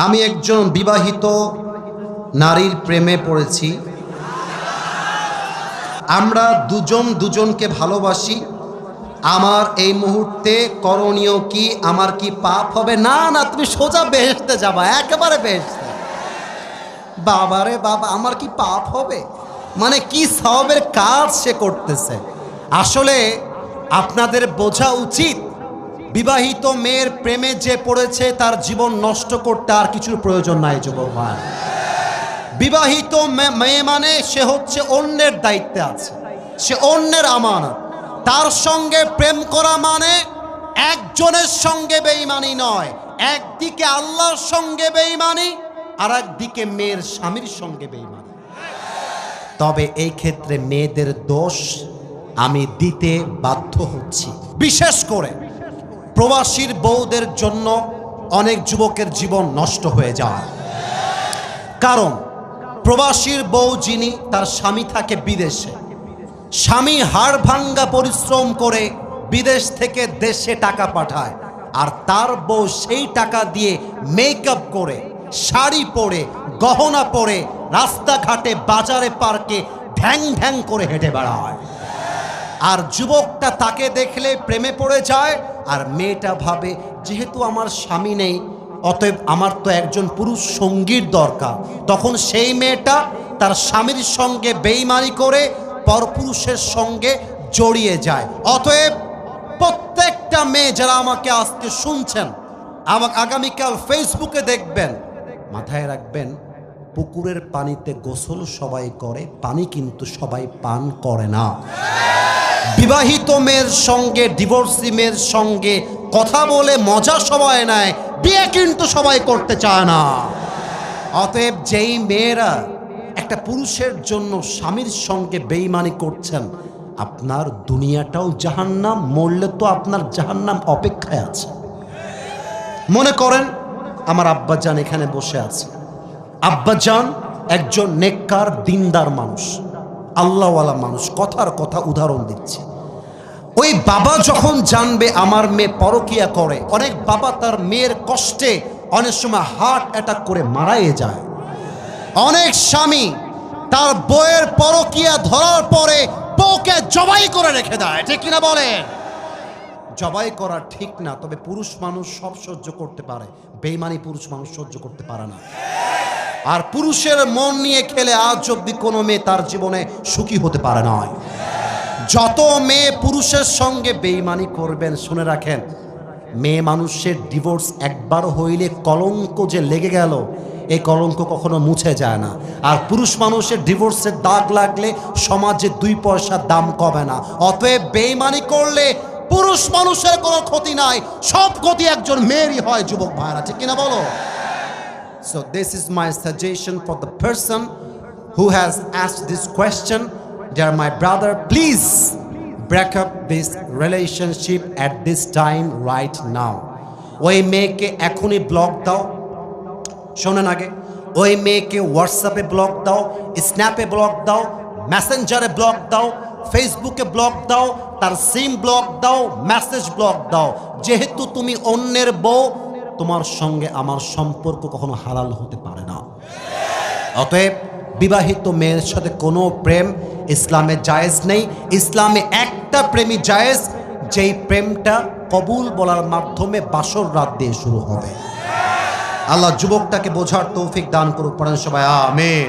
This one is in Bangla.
আমি একজন বিবাহিত নারীর প্রেমে পড়েছি। আমরা দুজন দুজনকে ভালোবাসি। আমার এই মুহূর্তে করণীয় কি? আমার কি পাপ হবে? না না, তুমি সোজা বেহেশতে যাবা, একেবারে বেহেশতে। বাবারে বাবা, আমার কি পাপ হবে? মানে কি সওয়াবের কাজ সে করতেছে। আসলে আপনাদের বোঝা উচিত, বিবাহিত মেয়ের প্রেমে যে পড়েছে তার জীবন নষ্ট করতে আর কিছুর প্রয়োজন নাই যুবক ভাই। বিবাহিত মেয়ে মানে সে হচ্ছে অন্যের দায়িত্বে আছে, সে অন্যের আমানত। তার সঙ্গে প্রেম করা মানে একজনের সঙ্গে বেঈমানি নয়, একদিকে আল্লাহর সঙ্গে বেঈমানি আর একদিকে মেয়ের স্বামীর সঙ্গে বেঈমানি। তবে এই ক্ষেত্রে মেয়েদের দোষ আমি দিতে বাধ্য হচ্ছি। বিশেষ করে প্রবাসীর বউদের জন্য অনেক যুবকের জীবন নষ্ট হয়ে যায়। কারণ প্রবাসীর বউ যিনি, তার স্বামী থাকে বিদেশে। স্বামী হাড় ভাঙ্গা পরিশ্রম করে বিদেশ থেকে দেশে টাকা পাঠায়, আর তার বউ সেই টাকা দিয়ে মেকআপ করে, শাড়ি পরে, গহনা পরে রাস্তাঘাটে, বাজারে, পার্কে ঢ্যাং ঢ্যাং করে হেঁটে বেড়ায়। আর যুবকটা তাকে দেখলে প্রেমে পড়ে যায়, আর মেয়েটা ভাবে যেহেতু আমার স্বামী নেই, অতএব আমার তো একজন পুরুষ সঙ্গীর দরকার। তখন সেই মেয়েটা তার স্বামীর সঙ্গে বেঈমানি করে পরপুরুষের সঙ্গে জড়িয়ে যায়। অতএব প্রত্যেকটা মেয়ে যারা আমাকে আজকে শুনছেন, আমাকে আগামীকাল ফেসবুকে দেখবেন, মাথায় রাখবেন, পুকুরের পানিতে গোসল সবাই করে, পানি কিন্তু সবাই পান করে না। বিবাহিত মেয়ের সঙ্গে, ডিভোর্সি মেয়ের সঙ্গে কথা বলে মজা সবাই নেয়, বিয়ে কিন্তু সবাই করতে চায় না। অতএব যেই মেয়েরা একটা পুরুষের জন্য স্বামীর সঙ্গে বেঈমানি করছেন, আপনার দুনিয়াটাও জাহান্নাম, মরলে তো আপনার জাহান্নাম অপেক্ষায় আছে। মনে করেন আমার আব্বাজান এখানে বসে আছে। আব্বাজান একজন নেককার দিনদার মানুষ, আল্লাহওয়ালা মানুষ, কথার কথা উদাহরণ দিচ্ছে। ওই বাবা যখন জানবে আমার মেয়ে পরকিয়া করে, অনেক বাবা তার মেয়ের কষ্টে অনেক সময় হার্ট অ্যাটাক করে মারাই যায়। অনেক স্বামী তার বউয়ের পরকিয়া ধরার পরে বউকে জবাই করে রেখে দেয়, ঠিক কিনা বলেন? জবাই করা ঠিক না, তবে পুরুষ মানুষ সব সহ্য করতে পারে, বেঈমানি পুরুষ মানুষ সহ্য করতে পারে না। আর পুরুষের মন নিয়ে খেলে আজ অব্দি কোনো মেয়ে তার জীবনে সুখী হতে পারে না। যত মেয়ে পুরুষের সঙ্গে বেঈমানি করবেন, শুনে রাখেন, মেয়ে মানুষের ডিভোর্স একবার হইলে কলঙ্ক যে লেগে গেল, এই কলঙ্ক কখনো মুছে যায় না। আর পুরুষ মানুষের ডিভোর্সের দাগ লাগলে সমাজে 2 পয়সার দাম কমে না। অতএব বেঈমানি করলে পুরুষ মানুষের কোনো ক্ষতি নাই, সব ক্ষতি একজন মেয়েরই হয় যুবক ভাইরা, ঠিক কিনা বলো? So this is my suggestion for the person who has asked this question. Dear my brother, please break up this relationship at this time right now. ওই মেয়েকে এখনই ব্লক দাও। শোনেন আগে, ওই মেয়েকে হোয়াটসঅ্যাপে ব্লক দাও, স্ন্যাপে ব্লক দাও, মেসেঞ্জারে ব্লক দাও, ফেসবুকে ব্লক দাও, তার সিম ব্লক দাও, মেসেজ ব্লক দাও। যেহেতু তুমি অন্যের বউ, তোমার সঙ্গে আমার সম্পর্ক কখনো হালাল হতে পারে না। অতএব বিবাহিত মেয়ের সাথে কোনো প্রেম ইসলামে জায়েজ নেই। ইসলামে একটা প্রেমই জায়েজ, যেই প্রেমটা কবুল বলার মাধ্যমে বাসর রাত দিয়ে শুরু হবে। আল্লাহ যুবকটাকে বোঝার তৌফিক দান করুক, পড়েন সবাই আমিন।